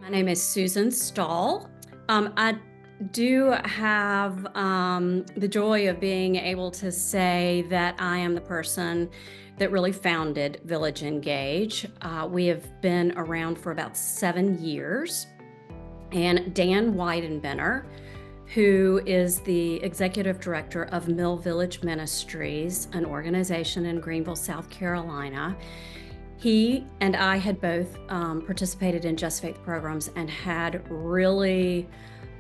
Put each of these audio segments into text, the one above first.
My name is Susan Stahl. I do have the joy of being able to say that I am the person that really founded Village Engage. We have been around for about 7 years, and Dan Weidenbenner, who is the executive director of Mill Village Ministries, an organization in Greenville, South Carolina. He and I had both participated in Just Faith programs and had really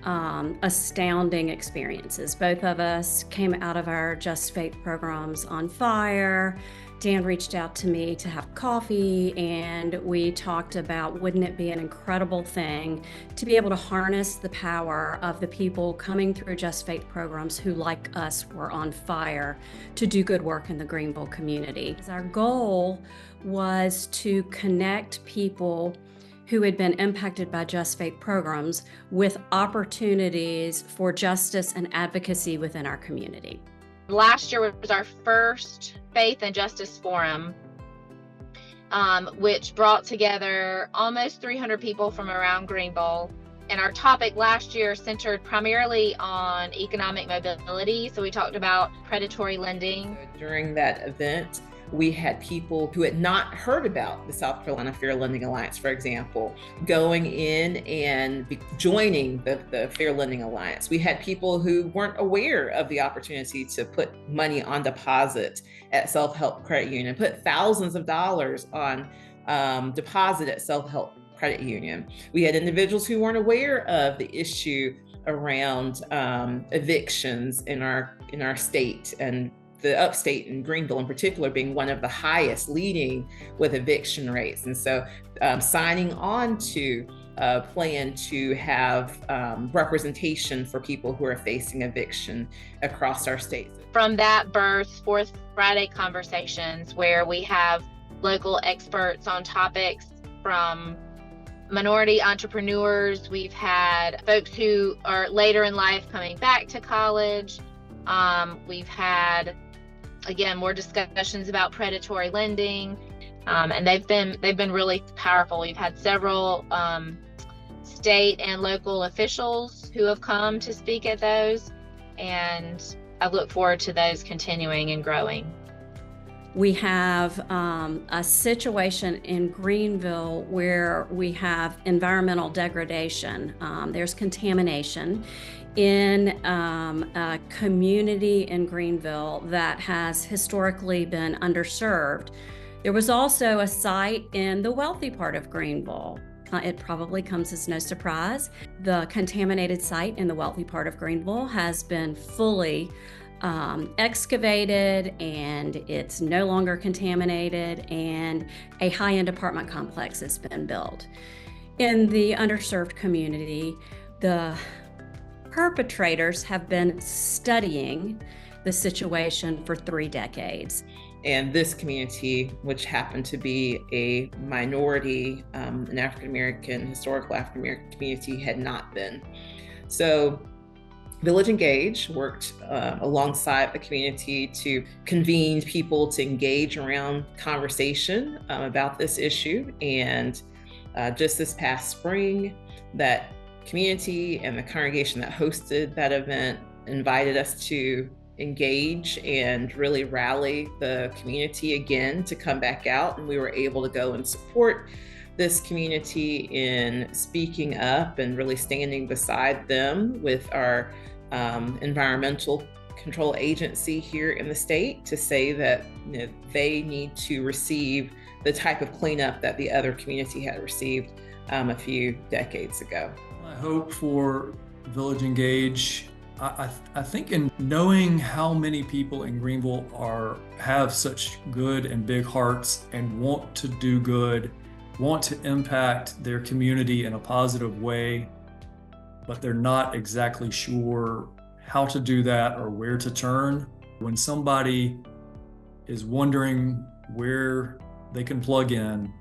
astounding experiences. Both of us came out of our Just Faith programs on fire. Dan reached out to me to have coffee, and we talked about, wouldn't it be an incredible thing to be able to harness the power of the people coming through Just Faith programs who, like us, were on fire to do good work in the Greenville community. Our goal was to connect people who had been impacted by Just Faith programs with opportunities for justice and advocacy within our community. Last year was our first Faith and Justice Forum, which brought together almost 300 people from around Greenville. And our topic last year centered primarily on economic mobility. So we talked about predatory lending. During that event, we had people who had not heard about the South Carolina Fair Lending Alliance, for example, going in and joining the Fair Lending Alliance. We had people who weren't aware of the opportunity to put money on deposit at Self-Help Credit Union, put thousands of dollars on deposit at Self-Help Credit Union. We had individuals who weren't aware of the issue around evictions in our state, and the upstate in Greenville in particular being one of the highest, leading with eviction rates. And so signing on to a plan to have representation for people who are facing eviction across our state. From that birth, Fourth Friday conversations, where we have local experts on topics from minority entrepreneurs. We've had folks who are later in life coming back to college. We've had, again, more discussions about predatory lending, and they've been really powerful. We've had several state and local officials who have come to speak at those, and I look forward to those continuing and growing. We have a situation in Greenville where we have environmental degradation. There's contamination in a community in Greenville that has historically been underserved. There was also a site in the wealthy part of Greenville. It probably comes as no surprise. The contaminated site in the wealthy part of Greenville has been fully excavated, and it's no longer contaminated, and a high-end apartment complex has been built. In the underserved community, the perpetrators have been studying the situation for 3 decades. And this community, which happened to be a minority, an African-American, historical African-American community, had not been. So Village Engage worked alongside the community to convene people to engage around conversation about this issue. And just this past spring, that community and the congregation that hosted that event invited us to engage and really rally the community again to come back out. And we were able to go and support this community in speaking up and really standing beside them with our environmental control agency here in the state to say that they need to receive the type of cleanup that the other community had received a few decades ago. I hope for Village Engage, I think in knowing how many people in Greenville have such good and big hearts and want to do good, want to impact their community in a positive way, but they're not exactly sure how to do that or where to turn. When somebody is wondering where they can plug in,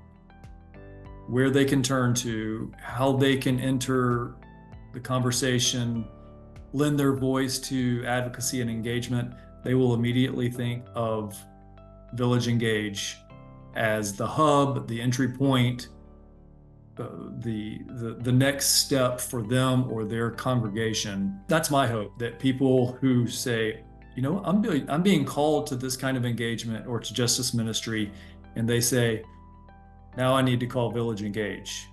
where they can turn to, how they can enter the conversation, lend their voice to advocacy and engagement, they will immediately think of Village Engage as the hub, the entry point the next step for them or their congregation. That's my hope, that people who say, I'm being called to this kind of engagement or to justice ministry, and they say, now I need to call Village Engage.